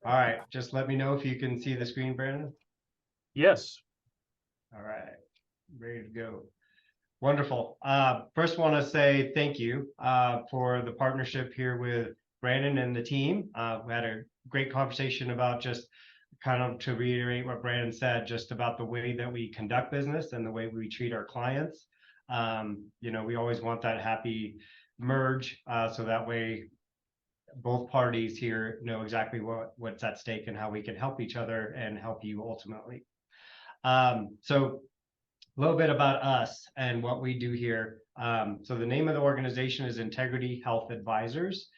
All right, just let me know if you can see the screen, Brandon. Yes. All right, ready to go. Wonderful. First, want to say thank you for the partnership here with Brandon and the team. We had a great conversation about just kind of to reiterate what Brandon said, just about the way that we conduct business and the way we treat our clients. We always want that happy merge, so that way both parties here know exactly what's at stake and how we can help each other and help you ultimately. So a little bit about us and what we do here. So the name of the organization is Integrity Health Advisors.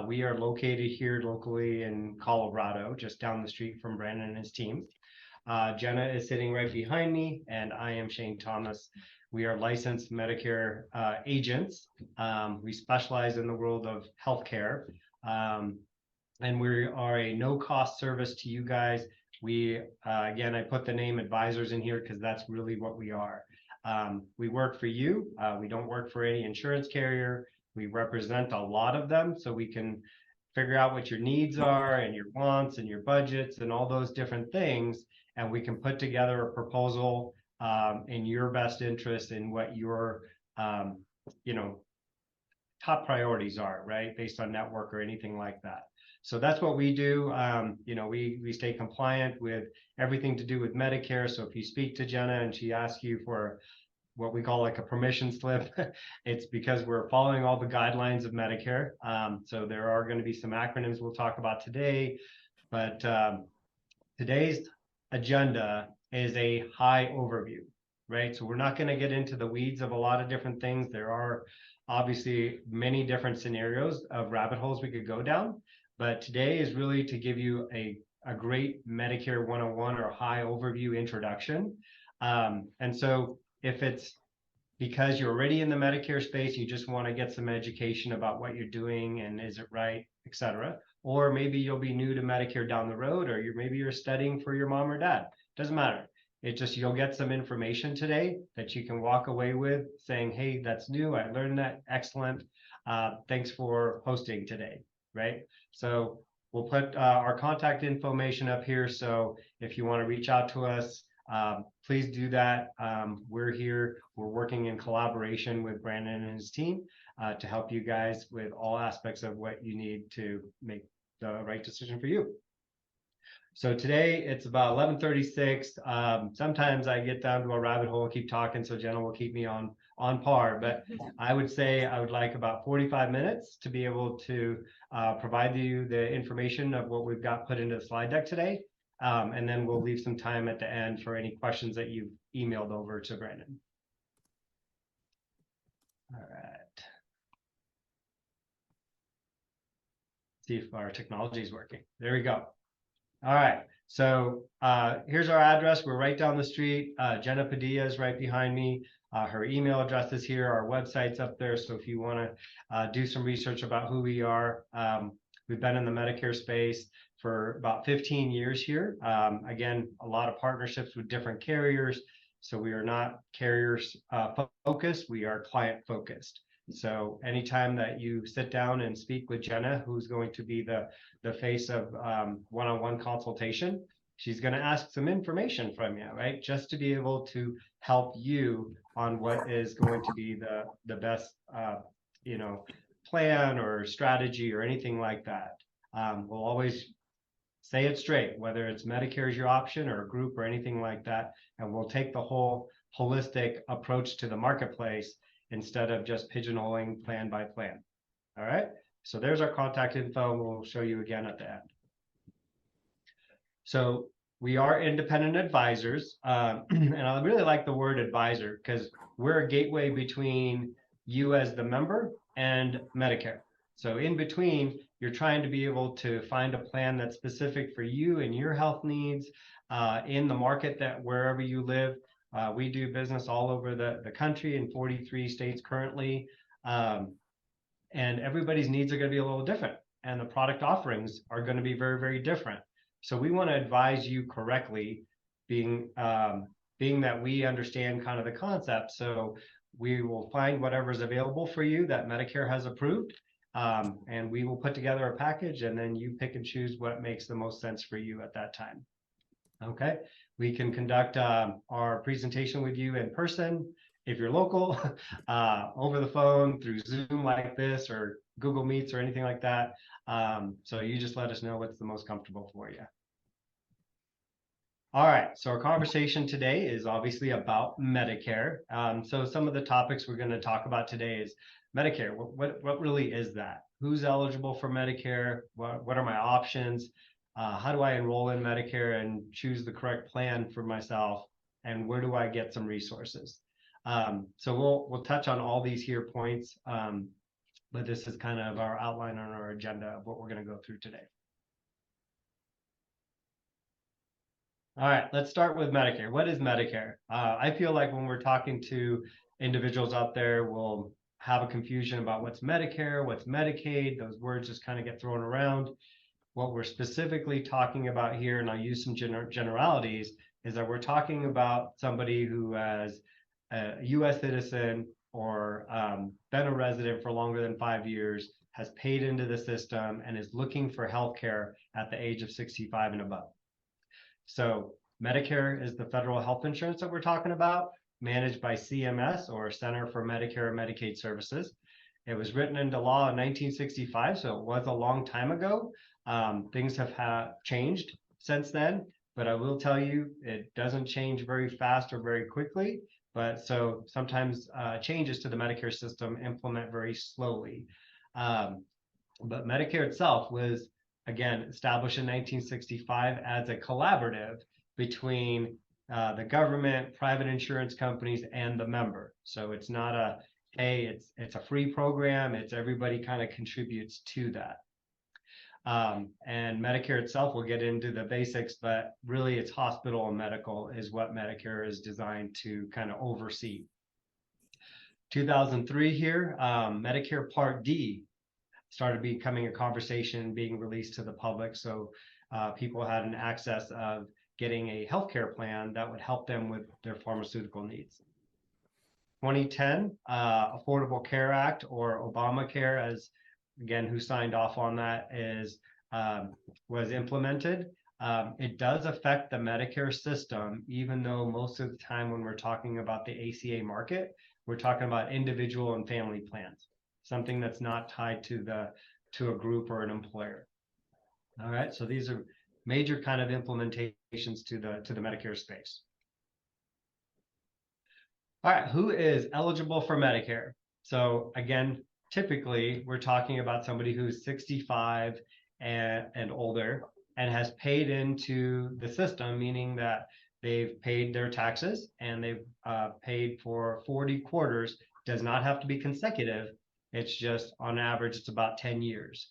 We are located here locally in Colorado, just down the street from Brandon and his team. Jenna is sitting right behind me, and I am Shane Thomas. We are licensed Medicare agents. We specialize in the world of healthcare, and we are a no-cost service to you guys. We, again, I put the name advisors in here because that's really what we are. We work for you. We don't work for any insurance carrier. We represent a lot of them, so we can figure out what your needs are and your wants and your budgets and all those different things. And we can put together a proposal in your best interest in what your, top priorities are, right? Based on network or anything like that. So that's what we do. We stay compliant with everything to do with Medicare. So if you speak to Jenna and she asks you for what we call like a permission slip, it's because we're following all the guidelines of Medicare. So there are going to be some acronyms we'll talk about today, but today's agenda is a high overview, right? So we're not going to get into the weeds of a lot of different things. There are obviously many different scenarios of rabbit holes we could go down, but today is really to give you a great Medicare 101 or high overview introduction. And so if it's because you're already in the Medicare space, you just want to get some education about what you're doing and is it right, et cetera. Or maybe you'll be new to Medicare down the road, or maybe you're studying for your mom or dad. Doesn't matter. It just, you'll get some information today that you can walk away with saying, hey, that's new. I learned that. Excellent. Thanks for hosting today, right? So we'll put our contact information up here. So if you want to reach out to us, please do that. We're here. We're working in collaboration with Brandon and his team to help you guys with all aspects of what you need to make the right decision for you. So today it's about 11:36. Sometimes I get down to a rabbit hole, keep talking, so Jenna will keep me on par. But I would say I would like about 45 minutes to be able to provide you the information of what we've got put into the slide deck today. And then we'll leave some time at the end for any questions that you've emailed over to Brandon. All right. See if our technology is working. There we go. All right. So here's our address. We're right down the street. Jenna Padilla is right behind me. Her email address is here. Our website's up there. So if you want to do some research about who we are, we've been in the Medicare space for about 15 years here. Again, a lot of partnerships with different carriers. So we are not carriers focused, we are client focused. So anytime that you sit down and speak with Jenna, who's going to be the face of one-on-one consultation, she's going to ask some information from you, right? Just to be able to help you on what is going to be the best, plan or strategy or anything like that. We'll always say it straight, whether it's Medicare is your option or a group or anything like that, and we'll take the whole holistic approach to the marketplace instead of just pigeonholing plan by plan. All right, so there's our contact info. We'll show you again at the end. So we are independent advisors, and I really like the word advisor because we're a gateway between you as the member and Medicare. So in between, you're trying to be able to find a plan that's specific for you and your health needs in the market that wherever you live. We do business all over the country in 43 states currently. And everybody's needs are going to be a little different. And the product offerings are going to be very, very different. So we want to advise you correctly, being that we understand kind of the concept. So we will find whatever's available for you that Medicare has approved. and we will put together a package, and then you pick and choose what makes the most sense for you at that time. Okay, we can conduct our presentation with you in person if you're local, over the phone, through Zoom like this, or Google Meets, or anything like that. So you just let us know what's the most comfortable for you. All right, so our conversation today is obviously about Medicare. So some of the topics we're going to talk about today is Medicare. What really is that? Who's eligible for Medicare? What are my options? How do I enroll in Medicare and choose the correct plan for myself? And where do I get some resources? So we'll touch on all these here points, but this is kind of our outline on our agenda of what we're going to go through today. All right, let's start with Medicare. What is Medicare? I feel like when we're talking to individuals out there, we'll have a confusion about what's Medicare, what's Medicaid. Those words just kind of get thrown around. What we're specifically talking about here, and I'll use some generalities, is that we're talking about somebody who has a U.S. citizen or been a resident for longer than 5 years, has paid into the system, and is looking for health care at the age of 65 and above. So Medicare is the federal health insurance that we're talking about, managed by CMS, or Center for Medicare and Medicaid Services. It was written into law in 1965, so it was a long time ago. Things have changed since then, but I will tell you, it doesn't change very fast or very quickly. But so sometimes changes to the Medicare system implement very slowly. But Medicare itself was, again, established in 1965 as a collaborative between the government, private insurance companies, and the member. So it's not a, hey, it's a free program. It's everybody kind of contributes to that. And Medicare itself, we'll get into the basics, but really it's hospital and medical is what Medicare is designed to kind of oversee. 2003 here, Medicare Part D started becoming a conversation, being released to the public. So people had an access of getting a healthcare plan that would help them with their pharmaceutical needs. 2010, Affordable Care Act, or Obamacare, as again, who signed off on that, was implemented. It does affect the Medicare system, even though most of the time when we're talking about the ACA market, we're talking about individual and family plans, something that's not tied to a group or an employer. All right, so these are major kind of implementations to the Medicare space. All right, who is eligible for Medicare? So again, typically we're talking about somebody who's 65 and older and has paid into the system, meaning that they've paid their taxes and they've paid for 40 quarters. Does not have to be consecutive. It's just on average, it's about 10 years,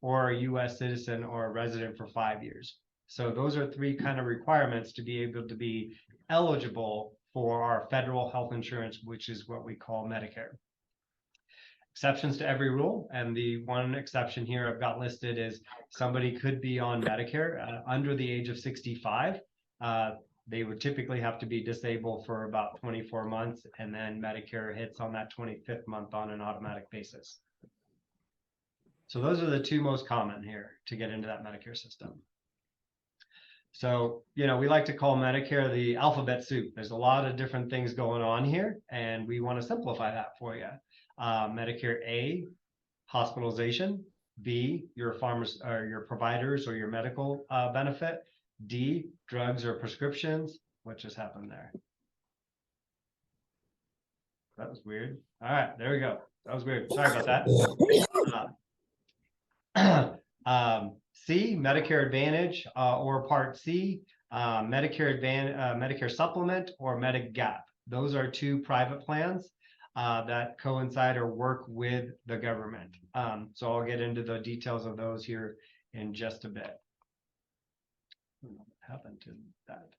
or a U.S. citizen or a resident for 5 years. So those are three kind of requirements to be able to be eligible for our federal health insurance, which is what we call Medicare. Exceptions to every rule, and the one exception here I've got listed is somebody could be on Medicare under the age of 65. They would typically have to be disabled for about 24 months, and then Medicare hits on that 25th month on an automatic basis. So those are the two most common here to get into that Medicare system. So, you know, we like to call Medicare the alphabet soup. There's a lot of different things going on here, and we want to simplify that for you. Medicare A, hospitalization. B, your farmers or your providers or your medical benefit. D, drugs or prescriptions. What just happened there? That was weird. All right, there we go. That was weird. Sorry about that. C, Medicare Advantage or Part C, Medicare Supplement or Medigap. Those are two private plans that coincide or work with the government. So I'll get into the details of those here in just a bit. What happened to that?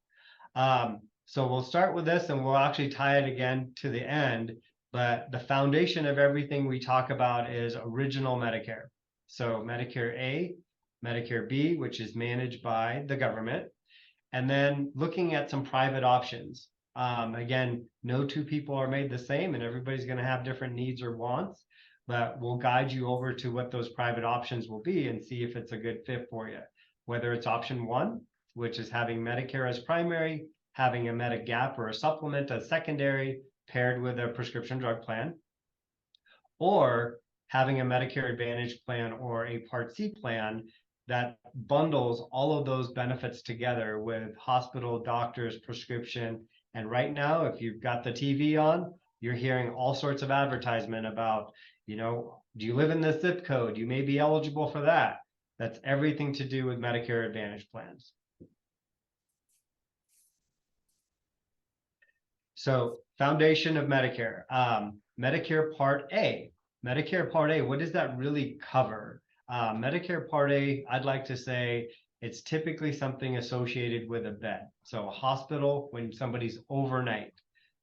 So we'll start with this and we'll actually tie it again to the end, but the foundation of everything we talk about is original Medicare. So Medicare A, Medicare B, which is managed by the government, and then looking at some private options. Again, no two people are made the same and everybody's going to have different needs or wants. but we'll guide you over to what those private options will be and see if it's a good fit for you. Whether it's option one, which is having Medicare as primary, having a Medigap or a supplement as secondary, paired with a prescription drug plan, or having a Medicare Advantage plan or a Part C plan that bundles all of those benefits together with hospital, doctors, prescription. And right now, if you've got the TV on, you're hearing all sorts of advertisement about, do you live in this zip code? You may be eligible for that. That's everything to do with Medicare Advantage plans. So, foundation of Medicare, Medicare Part A. Medicare Part A, what does that really cover? Medicare Part A, I'd like to say it's typically something associated with a bed. So a hospital when somebody's overnight.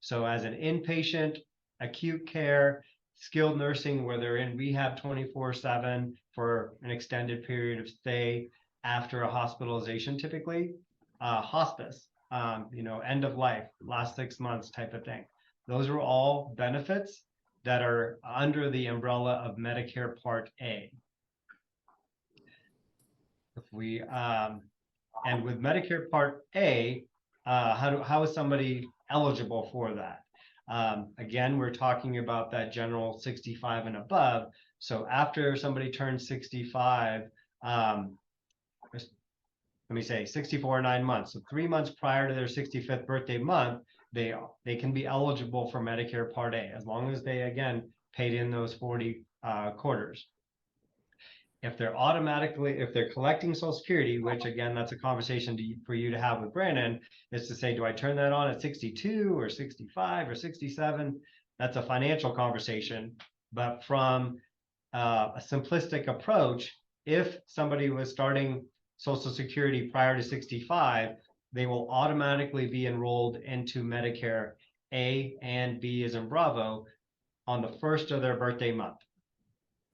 So as an inpatient, acute care, skilled nursing where they're in rehab 24/7 for an extended period of stay after a hospitalization, typically, hospice, end of life, last 6 months type of thing. Those are all benefits that are under the umbrella of Medicare Part A. If we and with Medicare Part A, how is somebody eligible for that? Again, we're talking about that general 65 and above. So after somebody turns 65, let me say 64 9 months. So 3 months prior to their 65th birthday month, they can be eligible for Medicare Part A as long as they again paid in those 40 quarters. If they're collecting Social Security, which again, that's a conversation for you to have with Brandon, is to say, do I turn that on at 62 or 65 or 67? That's a financial conversation. But from a simplistic approach, if somebody was starting Social Security prior to 65, they will automatically be enrolled into Medicare A and B as in Bravo on the first of their birthday month.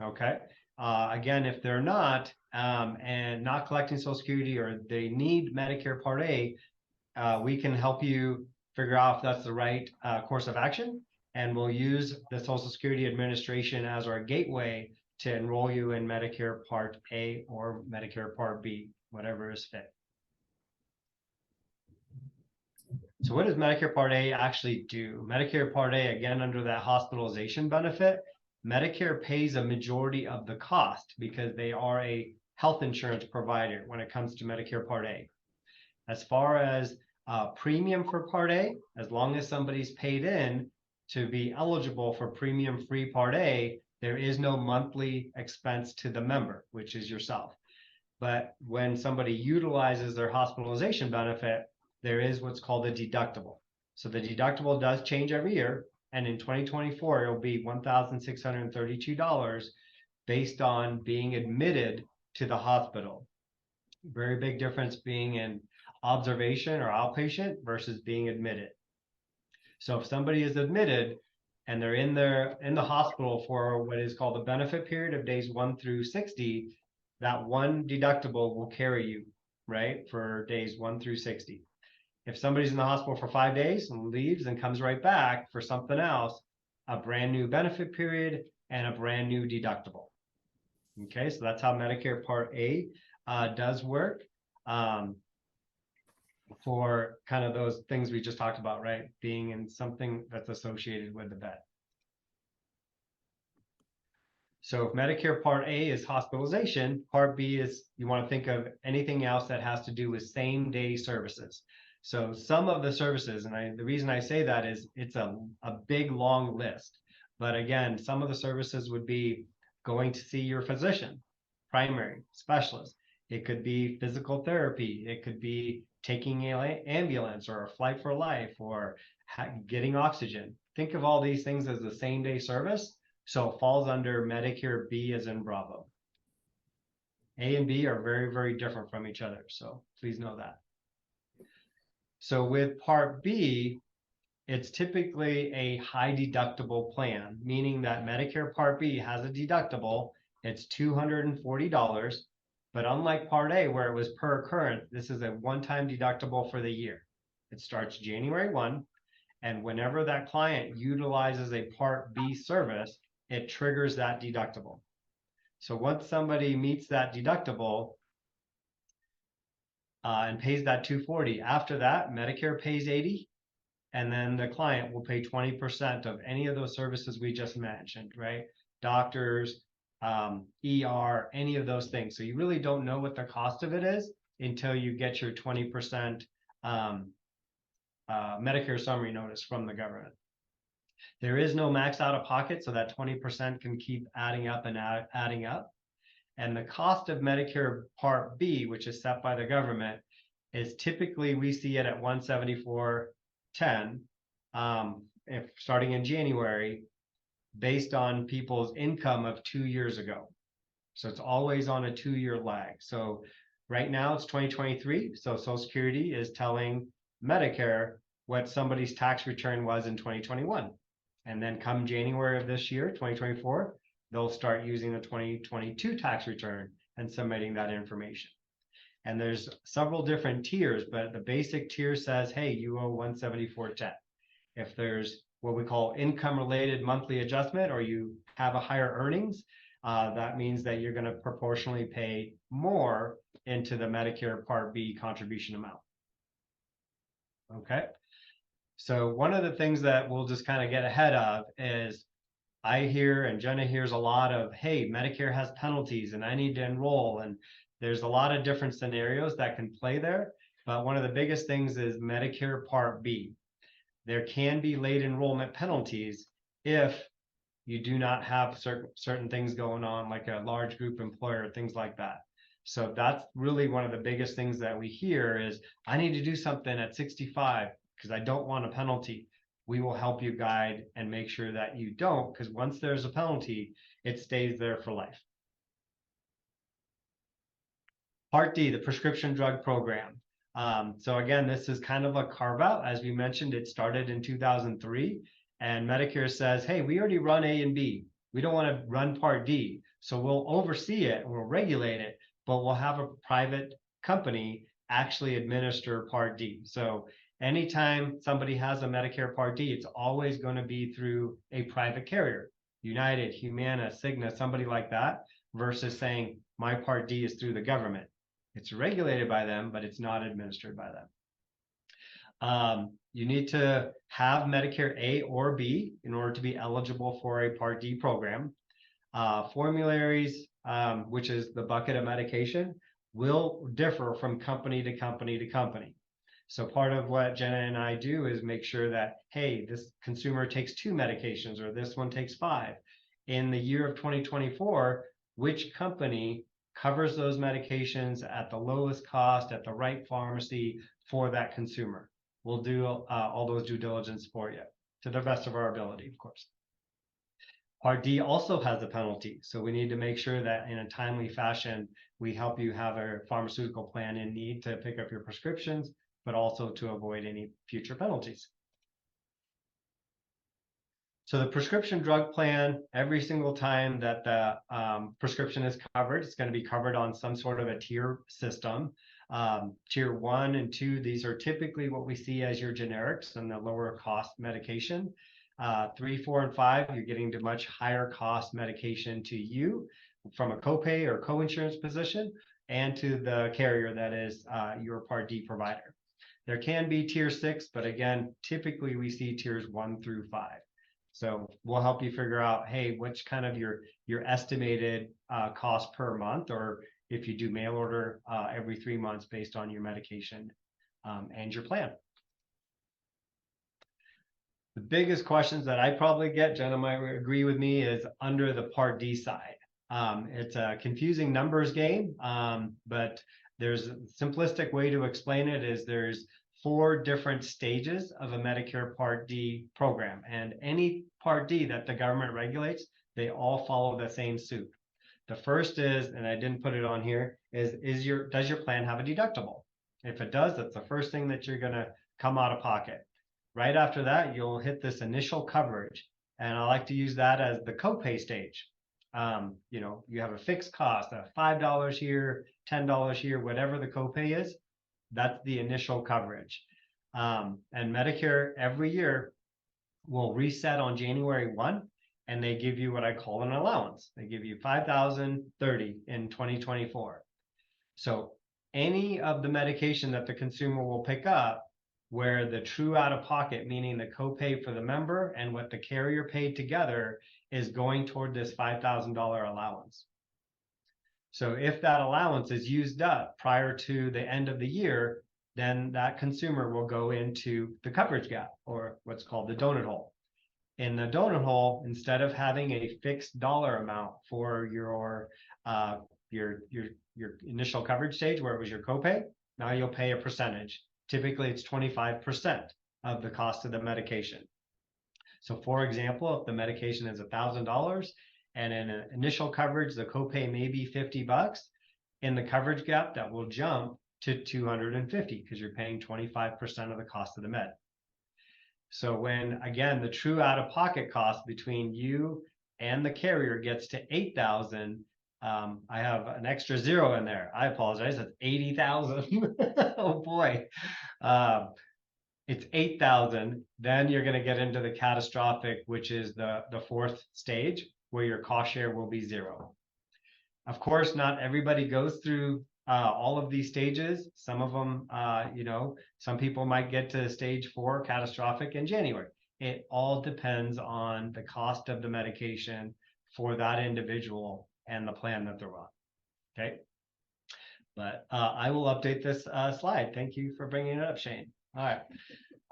Okay. Again, if they're not and not collecting Social Security or they need Medicare Part A, we can help you figure out if that's the right course of action. And we'll use the Social Security Administration as our gateway to enroll you in Medicare Part A or Medicare Part B, whatever is fit. So what does Medicare Part A actually do? Medicare Part A, again, under that hospitalization benefit, Medicare pays a majority of the cost because they are a health insurance provider when it comes to Medicare Part A. As far as premium for Part A, as long as somebody's paid in to be eligible for premium-free Part A, there is no monthly expense to the member, which is yourself. But when somebody utilizes their hospitalization benefit, there is what's called a deductible. So the deductible does change every year. And in 2024, it'll be $1,632 based on being admitted to the hospital. Very big difference being in observation or outpatient versus being admitted. So if somebody is admitted and they're in the hospital for what is called the benefit period of days 1 through 60, that one deductible will carry you, right, for days 1 through 60. If somebody's in the hospital for 5 days and leaves and comes right back for something else, a brand new benefit period and a brand new deductible. Okay, so that's how Medicare Part A does work for kind of those things we just talked about, right? Being in something that's associated with the bed. So if Medicare Part A is hospitalization, Part B is, you want to think of anything else that has to do with same-day services. So some of the services, and the reason I say that is it's a big, long list. But again, some of the services would be going to see your physician, primary, specialist. It could be physical therapy. It could be taking an ambulance or a flight for life or getting oxygen. Think of all these things as the same-day service. So it falls under Medicare B as in Bravo. A and B are very, very different from each other. So please know that. So with Part B, it's typically a high deductible plan, meaning that Medicare Part B has a deductible. It's $240. But unlike Part A, where it was per occurrence, this is a one-time deductible for the year. It starts January 1. And whenever that client utilizes a Part B service, it triggers that deductible. So once somebody meets that deductible and pays that $240, after that, Medicare pays $80, and then the client will pay 20% of any of those services we just mentioned, right? Doctors, ER, any of those things. So you really don't know what the cost of it is until you get your 20% Medicare summary notice from the government. There is no max out of pocket, so that 20% can keep adding up and adding up. And the cost of Medicare Part B, which is set by the government, is typically we see it at $174.10 if starting in January, based on people's income of 2 years ago. So it's always on a 2-year lag. So right now it's 2023. So Social Security is telling Medicare what somebody's tax return was in 2021. And then come January of this year, 2024, they'll start using the 2022 tax return and submitting that information. And there's several different tiers, but the basic tier says, hey, you owe $174.10. If there's what we call income related monthly adjustment, or you have a higher earnings, that means that you're going to proportionally pay more into the Medicare Part B contribution amount. Okay. So one of the things that we'll just kind of get ahead of is I hear, and Jenna hears a lot of, hey, Medicare has penalties and I need to enroll. And there's a lot of different scenarios that can play there. But one of the biggest things is Medicare Part B. There can be late enrollment penalties if you do not have certain things going on, like a large group employer, things like that. So that's really one of the biggest things that we hear is, I need to do something at 65 because I don't want a penalty. We will help you guide and make sure that you don't, because once there's a penalty, it stays there for life. Part D, the prescription drug program. So again, this is kind of a carve out. As we mentioned, it started in 2003, and Medicare says, hey, we already run A and B. We don't want to run Part D. So we'll oversee it and we'll regulate it, but we'll have a private company actually administer Part D. So anytime somebody has a Medicare Part D, it's always going to be through a private carrier, United, Humana, Cigna, somebody like that, versus saying my Part D is through the government. It's regulated by them, but it's not administered by them. You need to have Medicare A or B in order to be eligible for a Part D program. Formularies, which is the bucket of medication, will differ from company to company to company. So part of what Jenna and I do is make sure that, hey, this consumer takes 2 medications or this one takes 5. In the year of 2024, which company covers those medications at the lowest cost at the right pharmacy for that consumer? We'll do all those due diligence for you to the best of our ability, of course. Part D also has a penalty, so we need to make sure that in a timely fashion, we help you have a pharmaceutical plan in need to pick up your prescriptions, but also to avoid any future penalties. So the prescription drug plan, every single time that the prescription is covered, it's going to be covered on some sort of a tier system. Tier 1 and 2, these are typically what we see as your generics and the lower cost medication. 3, 4, and 5, you're getting to much higher cost medication to you from a copay or co-insurance position, and to the carrier that is your Part D provider. There can be tier 6, but again, typically we see tiers 1 through 5. So we'll help you figure out, hey, which kind of your estimated cost per month, or if you do mail order every 3 months based on your medication and your plan. The biggest questions that I probably get, Jenna might agree with me, is under the Part D side. It's a confusing numbers game, but there's a simplistic way to explain it is there's 4 different stages of a Medicare Part D program, and any Part D that the government regulates, they all follow the same suit. The first is, and I didn't put it on here, does your plan have a deductible? If it does, that's the first thing that you're going to come out of pocket. Right after that, you'll hit this initial coverage, and I like to use that as the copay stage. You have a fixed cost of $5 here, $10 here, whatever the copay is. That's the initial coverage. And Medicare every year will reset on January 1, and they give you what I call an allowance. They give you $5,030 in 2024. So any of the medication that the consumer will pick up, where the true out-of-pocket, meaning the copay for the member and what the carrier paid together, is going toward this $5,000 allowance. So if that allowance is used up prior to the end of the year, then that consumer will go into the coverage gap, or what's called the donut hole. In the donut hole, instead of having a fixed dollar amount for your initial coverage stage where it was your copay, now you'll pay a percentage. Typically, it's 25% of the cost of the medication. So for example, if the medication is $1,000 and in an initial coverage, the copay may be $50, in the coverage gap, that will jump to $250 because you're paying 25% of the cost of the med. So when, again, the true out-of-pocket cost between you and the carrier gets to $8,000, I have an extra zero in there. I apologize. That's $80,000. Oh boy. It's 8,000. Then you're going to get into the catastrophic, which is the fourth stage, where your cost share will be zero. Of course, not everybody goes through all of these stages. Some of them, some people might get to stage 4, catastrophic, in January. It all depends on the cost of the medication for that individual and the plan that they're on. Okay. But I will update this slide. Thank you for bringing it up, Shane. All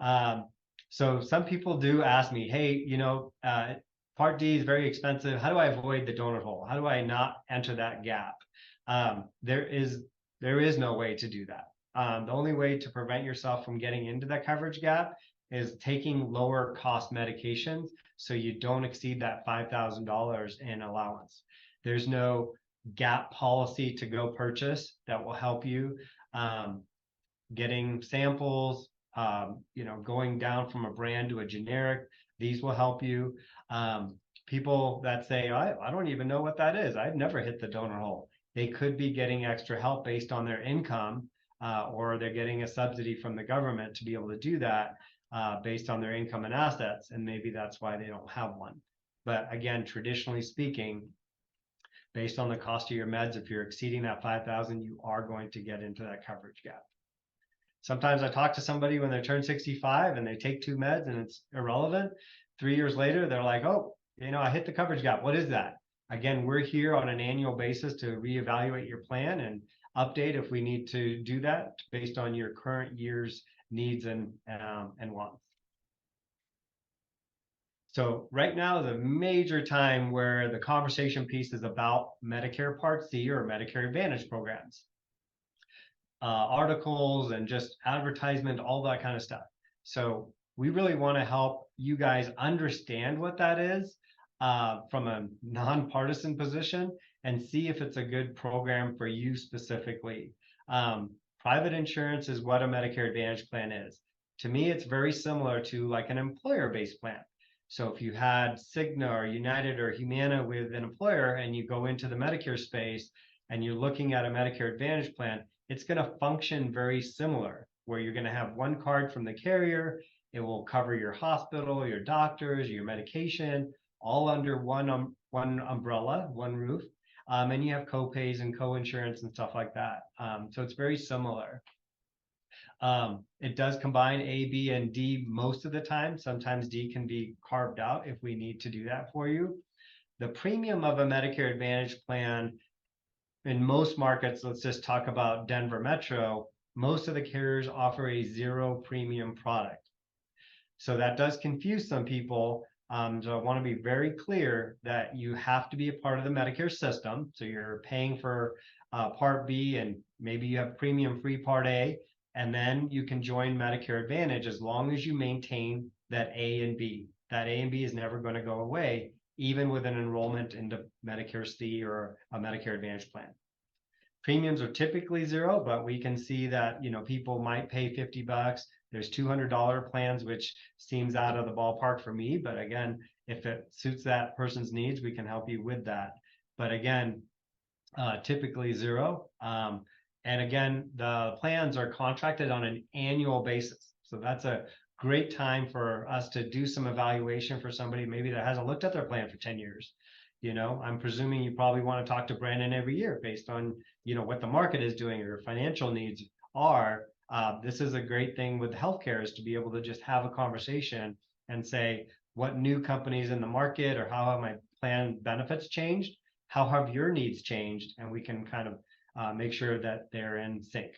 right. So some people do ask me, hey, Part D is very expensive. How do I avoid the donut hole? How do I not enter that gap? There is no way to do that. The only way to prevent yourself from getting into that coverage gap is taking lower cost medications so you don't exceed that $5,000 in allowance. There's no gap policy to go purchase that will help you. Getting samples, going down from a brand to a generic, these will help you. People that say, I don't even know what that is. I've never hit the donut hole. They could be getting extra help based on their income, or they're getting a subsidy from the government to be able to do that based on their income and assets. And maybe that's why they don't have one. But again, traditionally speaking, based on the cost of your meds, if you're exceeding that 5,000, you are going to get into that coverage gap. Sometimes I talk to somebody when they turn 65 and they take 2 meds and it's irrelevant. 3 years later, they're like, oh, I hit the coverage gap. What is that? Again, we're here on an annual basis to reevaluate your plan and update if we need to do that based on your current year's needs and wants. So right now is a major time where the conversation piece is about Medicare Part C or Medicare Advantage programs. Articles and just advertisement, all that kind of stuff. So we really want to help you guys understand what that is from a nonpartisan position and see if it's a good program for you specifically. Private insurance is what a Medicare Advantage plan is. To me, it's very similar to like an employer-based plan. So if you had Cigna or United or Humana with an employer and you go into the Medicare space and you're looking at a Medicare Advantage plan, it's going to function very similar, where you're going to have one card from the carrier. It will cover your hospital, your doctors, your medication, all under one umbrella, one roof. And you have co-pays and co-insurance and stuff like that. So it's very similar. It does combine A, B, and D most of the time. Sometimes D can be carved out if we need to do that for you. The premium of a Medicare Advantage plan in most markets, let's just talk about Denver Metro, most of the carriers offer a zero premium product. So that does confuse some people. So I want to be very clear that you have to be a part of the Medicare system. So you're paying for Part B and maybe you have premium free Part A, and then you can join Medicare Advantage as long as you maintain that A and B. That A and B is never going to go away, even with an enrollment into Medicare C or a Medicare Advantage plan. Premiums are typically zero, but we can see that people might pay $50. There's $200 plans, which seems out of the ballpark for me. But again, if it suits that person's needs, we can help you with that. But again, typically zero. And again, the plans are contracted on an annual basis. So that's a great time for us to do some evaluation for somebody maybe that hasn't looked at their plan for 10 years. I'm presuming you probably want to talk to Brandon every year based on, what the market is doing or your financial needs are. This is a great thing with healthcare, is to be able to just have a conversation and say, what new companies in the market, or how have my plan benefits changed? How have your needs changed? And we can kind of make sure that they're in sync.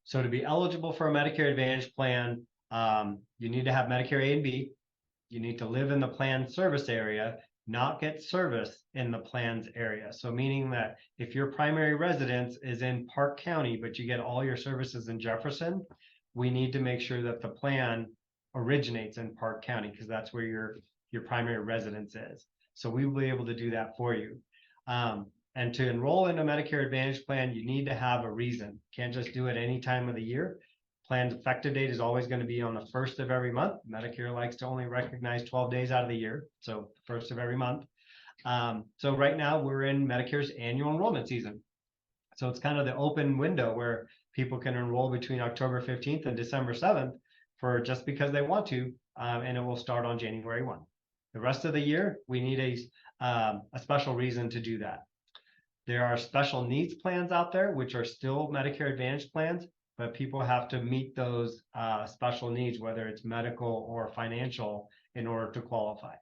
So to be eligible for a Medicare Advantage plan, you need to have Medicare A and B. You need to live in the plan service area, not get service in the plan's area. So meaning that if your primary residence is in Park County, but you get all your services in Jefferson, we need to make sure that the plan originates in Park County, because that's where your primary residence is. So we will be able to do that for you. And to enroll in a Medicare Advantage plan, you need to have a reason. Can't just do it any time of the year. Plan's effective date is always going to be on the first of every month. Medicare likes to only recognize 12 days out of the year, so first of every month. So right now we're in Medicare's annual enrollment season. So it's kind of the open window where people can enroll between October 15th and December 7th for just because they want to, and it will start on January 1. The rest of the year, we need a special reason to do that. There are special needs plans out there, which are still Medicare Advantage plans, but people have to meet those special needs, whether it's medical or financial, in order to qualify.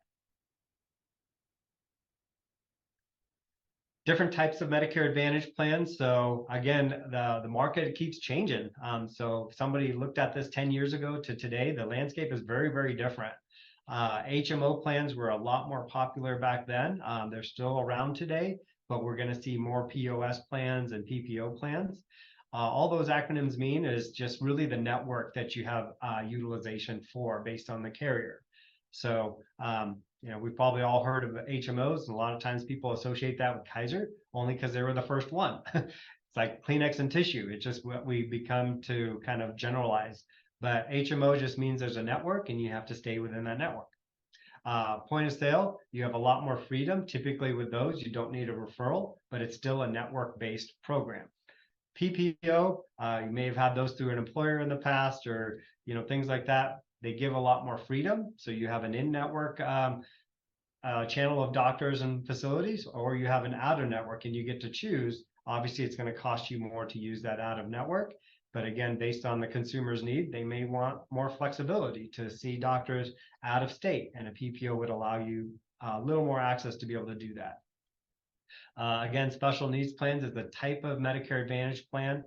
Different types of Medicare Advantage plans. So again, the market keeps changing. So if somebody looked at this 10 years ago to today, the landscape is very, very different. HMO plans were a lot more popular back then. They're still around today, but we're going to see more POS plans and PPO plans. All those acronyms mean is just really the network that you have utilization for based on the carrier. So, we've probably all heard of HMOs, and a lot of times people associate that with Kaiser only because they were the first one. It's like Kleenex and tissue. It's just what we become to kind of generalize. But HMO just means there's a network and you have to stay within that network. Point of sale, you have a lot more freedom. Typically with those, you don't need a referral, but it's still a network-based program. PPO, you may have had those through an employer in the past, or things like that. They give a lot more freedom. So you have an in-network channel of doctors and facilities, or you have an out-of-network and you get to choose. Obviously, it's going to cost you more to use that out-of-network. But again, based on the consumer's need, they may want more flexibility to see doctors out of state, and a PPO would allow you a little more access to be able to do that. Again, special needs plans is the type of Medicare Advantage plan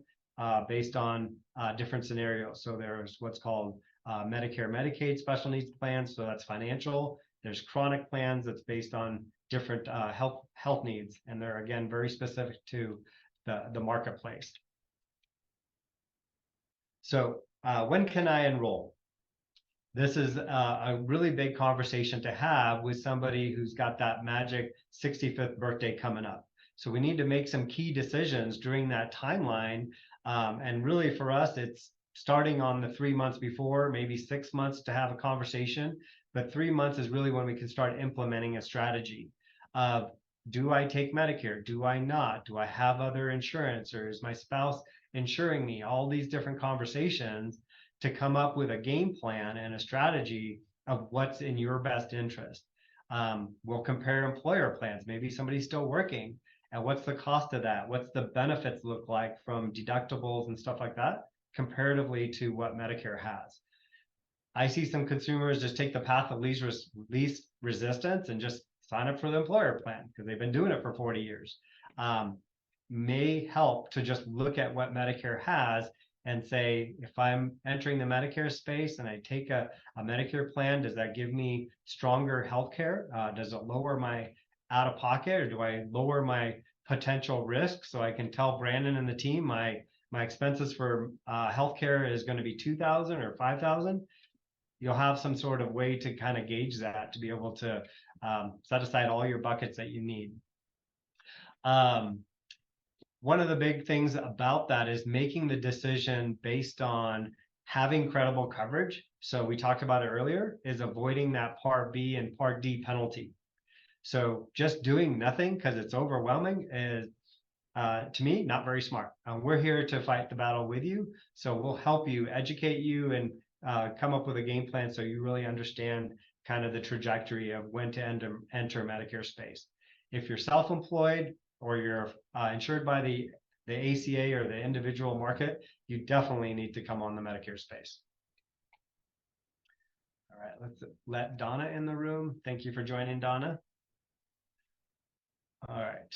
based on different scenarios. So there's what's called Medicare Medicaid special needs plans. So that's financial. There's chronic plans that's based on different health needs. And they're, again, very specific to the marketplace. So when can I enroll? This is a really big conversation to have with somebody who's got that magic 65th birthday coming up. So we need to make some key decisions during that timeline. And really for us, it's starting on the 3 months before, maybe 6 months to have a conversation. But 3 months is really when we can start implementing a strategy of, do I take Medicare? Do I not? Do I have other insurance? Or is my spouse insuring me? All these different conversations to come up with a game plan and a strategy of what's in your best interest. We'll compare employer plans. Maybe somebody's still working, and what's the cost of that? What's the benefits look like from deductibles and stuff like that, comparatively to what Medicare has. I see some consumers just take the path of least resistance and just sign up for the employer plan because they've been doing it for 40 years. May help to just look at what Medicare has and say, if I'm entering the Medicare space and I take a Medicare plan, does that give me stronger health care? Does it lower my out-of-pocket, or do I lower my potential risk? So I can tell Brandon and the team my expenses for healthcare is going to be $2,000 or $5,000. You'll have some sort of way to kind of gauge that, to be able to set aside all your buckets that you need. One of the big things about that is making the decision based on having credible coverage. So we talked about it earlier, is avoiding that Part B and Part D penalty. So just doing nothing because it's overwhelming is to me, not very smart. We're here to fight the battle with you. So we'll help you, educate you, and come up with a game plan so you really understand kind of the trajectory of when to enter Medicare space. If you're self-employed or you're insured by the ACA or the individual market, you definitely need to come on the Medicare space. All right, let's let Donna in the room. Thank you for joining, Donna. All right.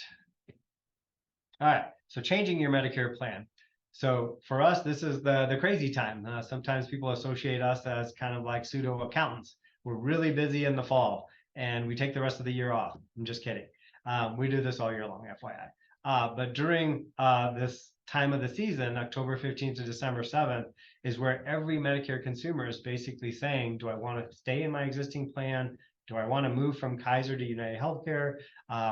All right, so changing your Medicare plan. So for us, this is the crazy time. Sometimes people associate us as kind of like pseudo accountants. We're really busy in the fall and we take the rest of the year off. I'm just kidding. We do this all year long, FYI. But during this time of the season, October 15th to December 7th, is where every Medicare consumer is basically saying, do I want to stay in my existing plan? Do I want to move from Kaiser to United Healthcare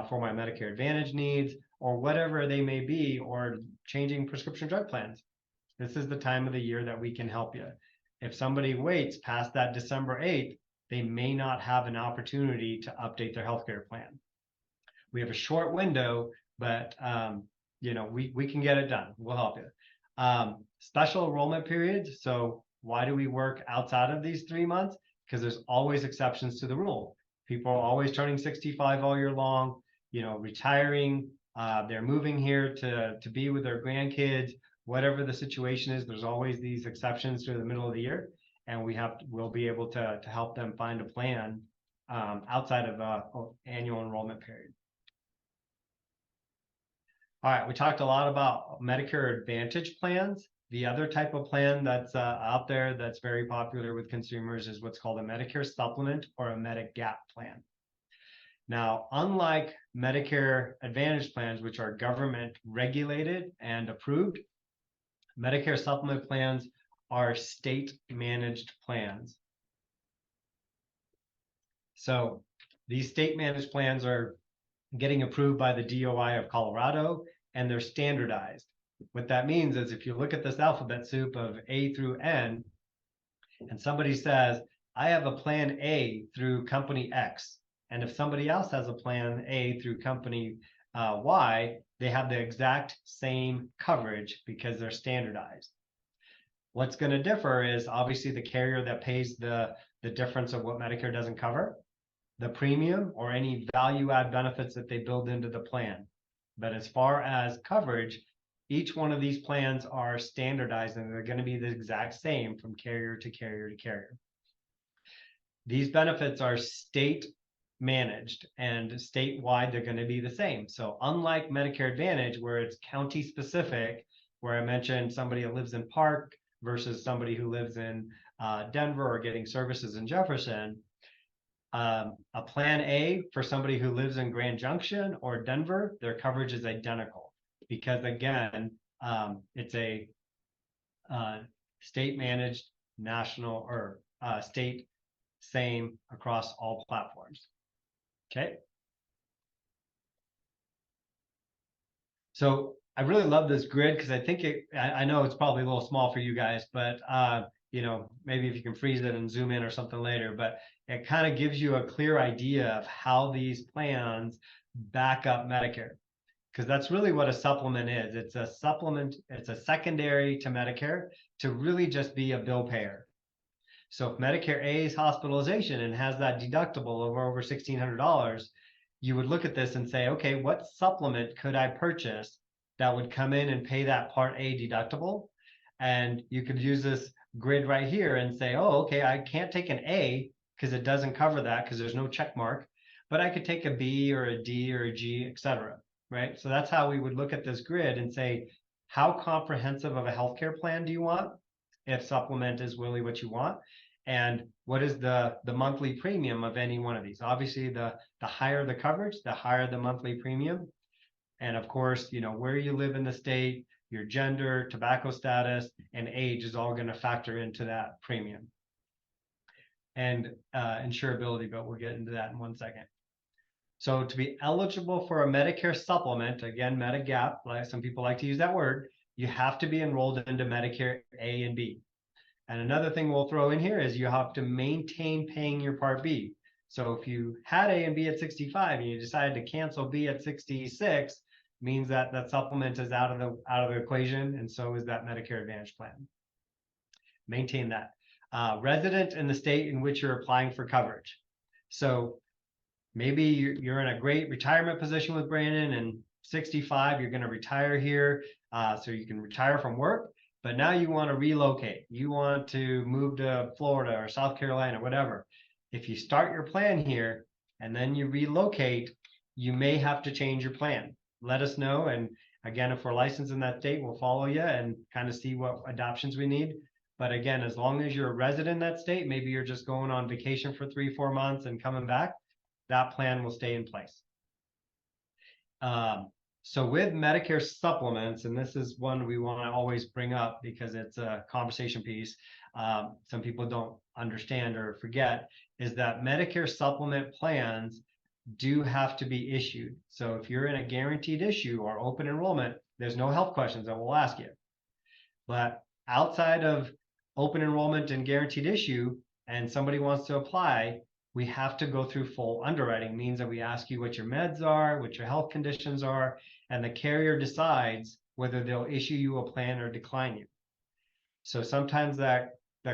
for my Medicare Advantage needs, or whatever they may be, or changing prescription drug plans? This is the time of the year that we can help you. If somebody waits past that December 8th, they may not have an opportunity to update their healthcare plan. We have a short window, but we can get it done. We'll help you. Special enrollment periods. So why do we work outside of these 3 months? Because there's always exceptions to the rule. People are always turning 65 all year long, retiring. They're moving here to be with their grandkids. Whatever the situation is, there's always these exceptions to the middle of the year, and we'll be able to help them find a plan outside of annual enrollment period. All right, we talked a lot about Medicare Advantage plans. The other type of plan that's out there that's very popular with consumers is what's called a Medicare Supplement or a Medigap plan. Now, unlike Medicare Advantage plans, which are government regulated and approved, Medicare Supplement plans are state managed plans. So these state managed plans are getting approved by the DOI of Colorado, and they're standardized. What that means is if you look at this alphabet soup of A through N, and somebody says, I have a plan A through company X, and if somebody else has a plan A through company Y, they have the exact same coverage because they're standardized. What's going to differ is obviously the carrier that pays the difference of what Medicare doesn't cover, the premium, or any value add benefits that they build into the plan. But as far as coverage, each one of these plans are standardized and they're going to be the exact same from carrier to carrier to carrier. These benefits are state managed, and statewide they're going to be the same. So unlike Medicare Advantage, where it's county specific, where I mentioned somebody who lives in Park versus somebody who lives in Denver or getting services in Jefferson, a plan A for somebody who lives in Grand Junction or Denver, their coverage is identical because again, it's a state managed, national, or state same across all platforms. Okay. So I really love this grid because I think I know it's probably a little small for you guys, but maybe if you can freeze it and zoom in or something later, but it kind of gives you a clear idea of how these plans back up Medicare. Because that's really what a supplement is. It's a supplement, it's a secondary to Medicare to really just be a bill payer. So if Medicare A is hospitalization and has that deductible of over $1,600, you would look at this and say, okay, what supplement could I purchase that would come in and pay that Part A deductible? And you could use this grid right here and say, oh, okay, I can't take an A because it doesn't cover that because there's no check mark, but I could take a B or a D or a G, etc. Right? So that's how we would look at this grid and say, how comprehensive of a healthcare plan do you want? If supplement is really what you want, and what is the monthly premium of any one of these? Obviously, the higher the coverage, the higher the monthly premium. And of course, where you live in the state, your gender, tobacco status, and age is all going to factor into that premium. And insurability, but we'll get into that in 1 second. So to be eligible for a Medicare supplement, again, Medigap, like some people like to use that word, you have to be enrolled into Medicare A and B. And another thing we'll throw in here is you have to maintain paying your Part B. So if you had A and B at 65 and you decided to cancel B at 66, means that that supplement is out of the equation, and so is that Medicare Advantage plan. Maintain that. Resident in the state in which you're applying for coverage. So maybe you're in a great retirement position with Brandon, and 65, you're going to retire here, so you can retire from work, but now you want to relocate. You want to move to Florida or South Carolina, whatever. If you start your plan here and then you relocate, you may have to change your plan. Let us know. And again, if we're licensed in that state, we'll follow you and kind of see what adoptions we need. But again, as long as you're a resident in that state, maybe you're just going on vacation for 3-4 months and coming back, that plan will stay in place. So with Medicare supplements, and this is one we want to always bring up because it's a conversation piece, some people don't understand or forget, is that Medicare supplement plans do have to be issued. So if you're in a guaranteed issue or open enrollment, there's no health questions that we'll ask you. But outside of open enrollment and guaranteed issue, and somebody wants to apply, we have to go through full underwriting. Means that we ask you what your meds are, what your health conditions are, and the carrier decides whether they'll issue you a plan or decline you. So sometimes that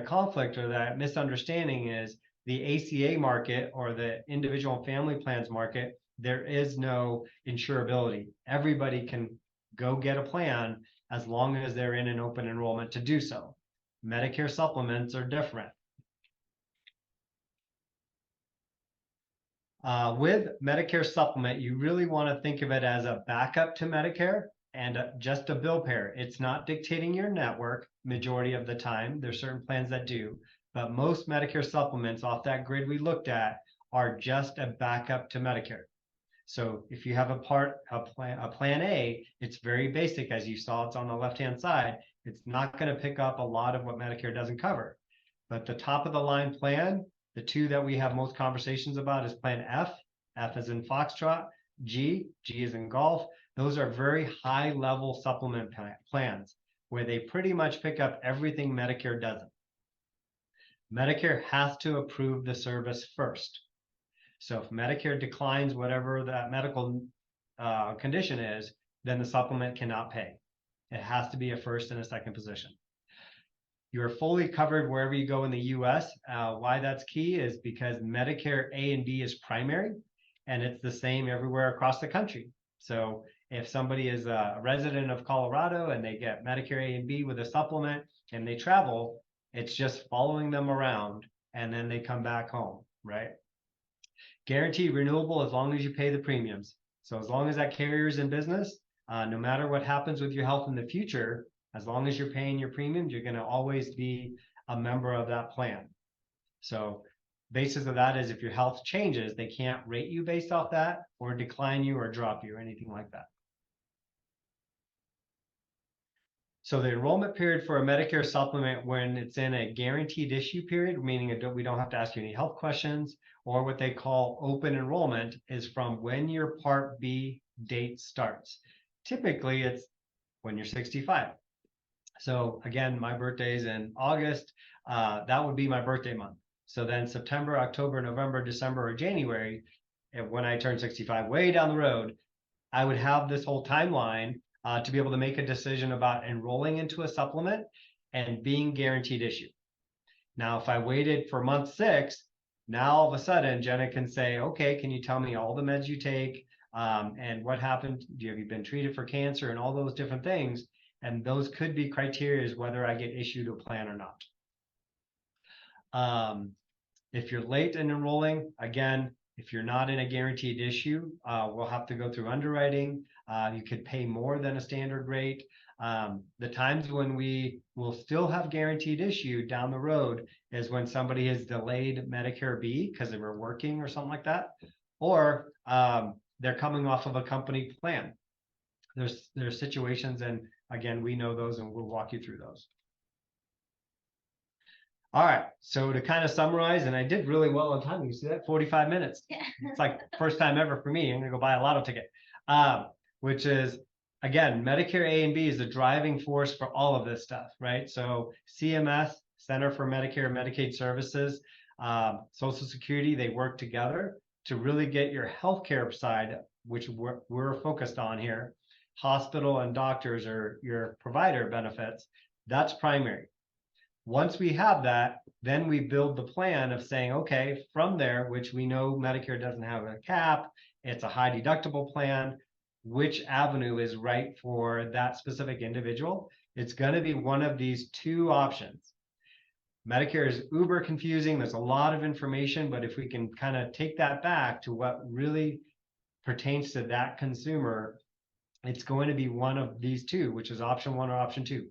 conflict or that misunderstanding is the ACA market or the individual and family plans market, there is no insurability. Everybody can go get a plan as long as they're in an open enrollment to do so. Medicare supplements are different. With Medicare supplement, you really want to think of it as a backup to Medicare and just a bill payer. It's not dictating your network majority of the time. There's certain plans that do, but most Medicare supplements off that grid we looked at are just a backup to Medicare. So if you have a plan A, it's very basic, as you saw, it's on the left-hand side. It's not going to pick up a lot of what Medicare doesn't cover. But the top of the line plan, the two that we have most conversations about is plan F. F is in Foxtrot. G is in golf. Those are very high level supplement plans where they pretty much pick up everything Medicare doesn't. Medicare has to approve the service first. So if Medicare declines whatever that medical condition is, then the supplement cannot pay. It has to be a first and a second position. You're fully covered wherever you go in the US. Why that's key is because Medicare A and B is primary, and it's the same everywhere across the country. So if somebody is a resident of Colorado and they get Medicare A and B with a supplement and they travel, it's just following them around and then they come back home, right? Guaranteed renewable as long as you pay the premiums. So as long as that carrier is in business, no matter what happens with your health in the future, as long as you're paying your premiums, you're going to always be a member of that plan. So basis of that is if your health changes, they can't rate you based off that or decline you or drop you or anything like that. So the enrollment period for a Medicare supplement when it's in a guaranteed issue period, meaning we don't have to ask you any health questions, or what they call open enrollment, is from when your Part B date starts. Typically, it's when you're 65. So again, my birthday is in August. That would be my birthday month. So then September, October, November, December, or January, when I turn 65, way down the road, I would have this whole timeline to be able to make a decision about enrolling into a supplement and being guaranteed issue. Now, if I waited for month 6, now all of a sudden Jenna can say, okay, can you tell me all the meds you take and what happened? Have you been treated for cancer and all those different things? And those could be criteria whether I get issued a plan or not. If you're late in enrolling, again, if you're not in a guaranteed issue, we'll have to go through underwriting. You could pay more than a standard rate. The times when we will still have guaranteed issue down the road is when somebody has delayed Medicare B because they were working or something like that, or they're coming off of a company plan. There's situations, and again, we know those and we'll walk you through those. All right, so to kind of summarize, and I did really well on time. You see that? 45 minutes. Yeah. It's like first time ever for me. I'm gonna go buy a lotto ticket. Which is, again, Medicare A and B is the driving force for all of this stuff, right? So CMS, Center for Medicare and Medicaid Services, Social Security, they work together to really get your healthcare side, which we're focused on here, hospital and doctors or your provider benefits, that's primary. Once we have that, then we build the plan of saying, okay, from there, which we know Medicare doesn't have a cap, it's a high deductible plan, which avenue is right for that specific individual? It's going to be one of these two options. Medicare is uber confusing. There's a lot of information, but if we can kind of take that back to what really pertains to that consumer, it's going to be one of these two, which is option one or option two.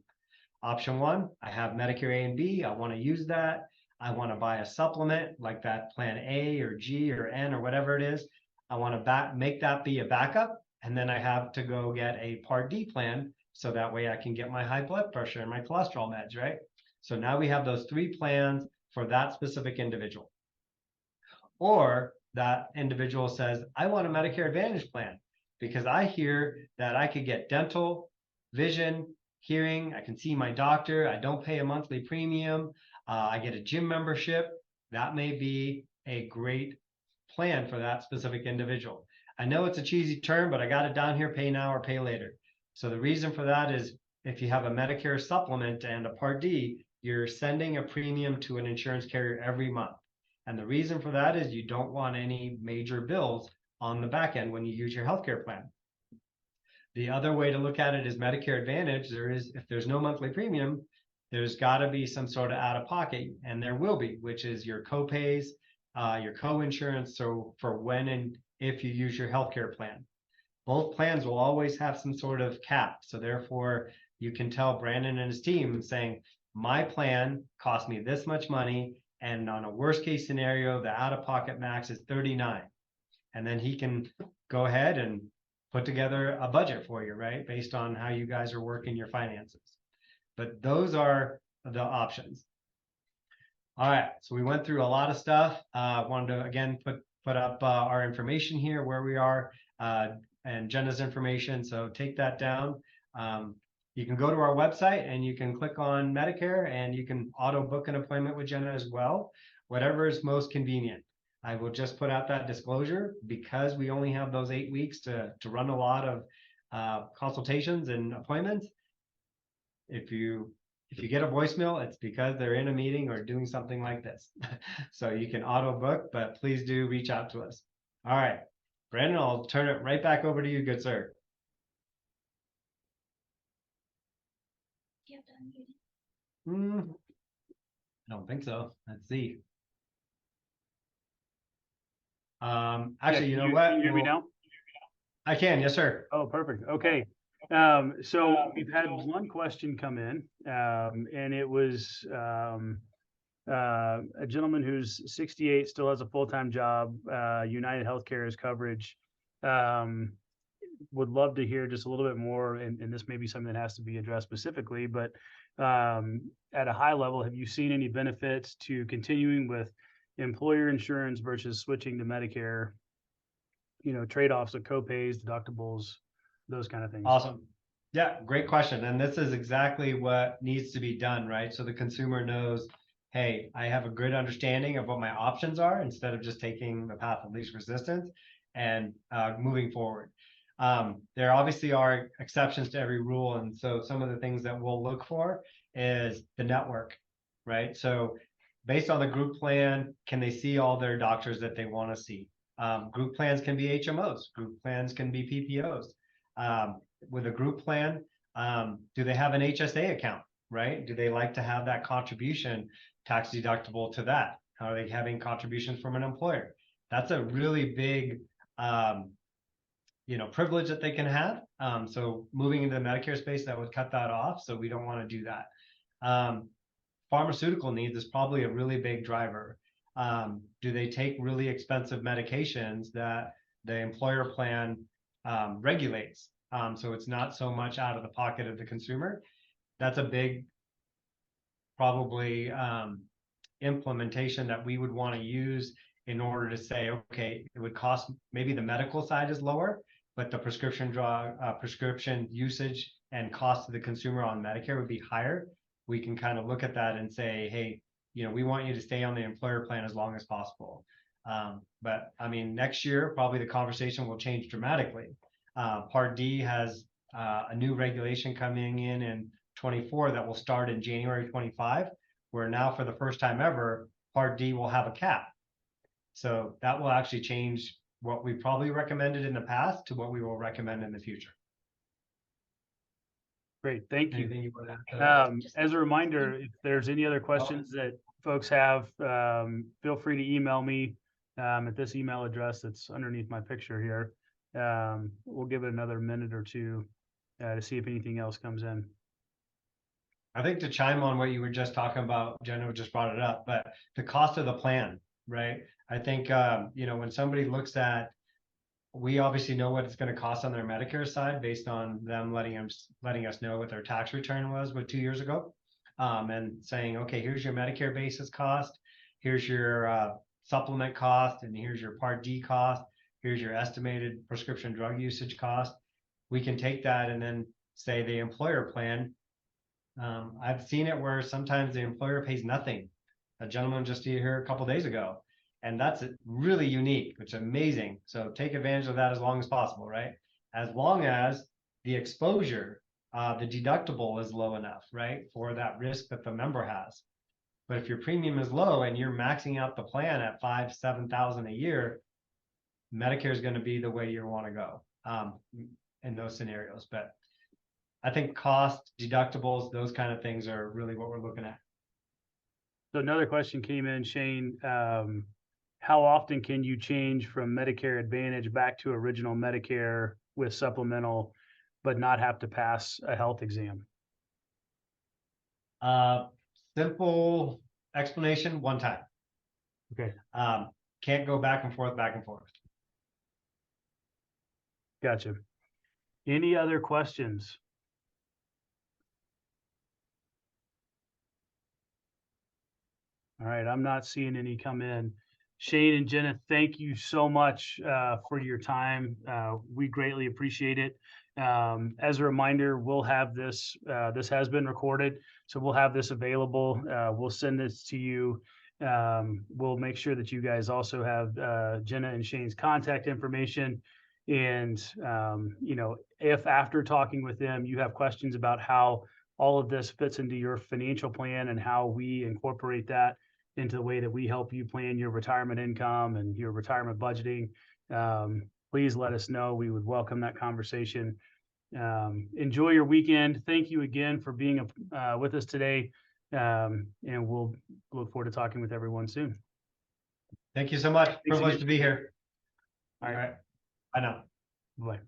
Option one, I have Medicare A and B. I want to use that. I want to buy a supplement like that plan A or G or N or whatever it is. I want to make that be a backup. And then I have to go get a Part D plan. So that way I can get my high blood pressure and my cholesterol meds, right? So now we have those three plans for that specific individual. Or that individual says, I want a Medicare Advantage plan because I hear that I could get dental, vision, hearing, I can see my doctor, I don't pay a monthly premium, I get a gym membership. That may be a great plan for that specific individual. I know it's a cheesy term, but I got it down here, pay now or pay later. So the reason for that is if you have a Medicare supplement and a Part D, you're sending a premium to an insurance carrier every month. And the reason for that is you don't want any major bills on the back end when you use your healthcare plan. The other way to look at it is Medicare Advantage. If there's no monthly premium, there's got to be some sort of out of pocket, and there will be, which is your co-pays, your co-insurance. So for when and if you use your healthcare plan, both plans will always have some sort of cap. So therefore, you can tell Brandon and his team saying, my plan cost me this much money, and on a worst case scenario, the out of pocket max is 39, and then he can go ahead and put together a budget for you, right? Based on how you guys are working your finances. But those are the options. All right, so we went through a lot of stuff. Wanted to again put up our information here, where we are, and Jenna's information. So take that down. You can go to our website and you can click on Medicare and you can auto book an appointment with Jenna as well, whatever is most convenient. I will just put out that disclosure because we only have those 8 weeks to run a lot of consultations and appointments. If you get a voicemail, it's because they're in a meeting or doing something like this. So you can auto book, but please do reach out to us. All right, Brandon, I'll turn it right back over to you, good sir. I don't think so. Let's see. Actually, you know what? Can you hear me now? I can, yes, sir. Oh, perfect. Okay. So we've had one question come in, and it was a gentleman who's 68, still has a full-time job, United Healthcare's coverage. Would love to hear just a little bit more, and this may be something that has to be addressed specifically, but at a high level, have you seen any benefits to continuing with employer insurance versus switching to Medicare? You know, trade-offs of co-pays, deductibles, those kind of things. Awesome. Yeah, great question. And this is exactly what needs to be done, right? So the consumer knows, hey, I have a good understanding of what my options are instead of just taking the path of least resistance and moving forward. There obviously are exceptions to every rule. And so some of the things that we'll look for is the network, right? So based on the group plan, can they see all their doctors that they want to see? Group plans can be HMOs. Group plans can be PPOs. With a group plan, do they have an HSA account, right? Do they like to have that contribution tax deductible to that? Are they having contributions from an employer? That's a really big privilege that they can have. So moving into the Medicare space, that would cut that off. So we don't want to do that. Pharmaceutical needs is probably a really big driver. Do they take really expensive medications that the employer plan regulates? So it's not so much out of the pocket of the consumer. That's a big, probably implementation that we would want to use in order to say, okay, it would cost, maybe the medical side is lower, but the prescription usage and cost to the consumer on Medicare would be higher. We can kind of look at that and say, hey, we want you to stay on the employer plan as long as possible. But I mean, next year, probably the conversation will change dramatically. Part D has a new regulation coming in 24 that will start in January 25, where now for the first time ever, Part D will have a cap. So that will actually change what we probably recommended in the past to what we will recommend in the future. Great, thank you. Anything you want to add to that? As a reminder, if there's any other questions that folks have, feel free to email me at this email address that's underneath my picture here. We'll give it another minute or two to see if anything else comes in. I think to chime on what you were just talking about, Jenna just brought it up, but the cost of the plan, right? I think, when somebody looks at, we obviously know what it's going to cost on their Medicare side based on them letting us know what their tax return was 2 years ago, and saying, okay, here's your Medicare basis cost, here's your supplement cost, and here's your Part D cost, here's your estimated prescription drug usage cost. We can take that and then say the employer plan. I've seen it where sometimes the employer pays nothing. A gentleman just here a couple days ago, and that's really unique, which is amazing. So take advantage of that as long as possible, right? As long as the exposure, the deductible is low enough, right, for that risk that the member has. But if your premium is low and you're maxing out the plan at $5,000-7,000 a year, Medicare is going to be the way you want to go in those scenarios. But I think cost, deductibles, those kind of things are really what we're looking at. So another question came in, Shane. How often can you change from Medicare Advantage back to original Medicare with supplemental, but not have to pass a health exam? Simple explanation, one time. Okay. Can't go back and forth. Gotcha. Any other questions? All right, I'm not seeing any come in. Shane and Jenna, thank you so much for your time. We greatly appreciate it. As a reminder, we'll have this, this has been recorded, so we'll have this available. We'll send this to you. We'll make sure that you guys also have Jenna and Shane's contact information. And, if after talking with them, you have questions about how all of this fits into your financial plan and how we incorporate that into the way that we help you plan your retirement income and your retirement budgeting, please let us know. We would welcome that conversation. Enjoy your weekend. Thank you again for being with us today. And we'll look forward to talking with everyone soon. Thank you so much. Thanks Privileged again. to be here. All right. Bye now. Bye.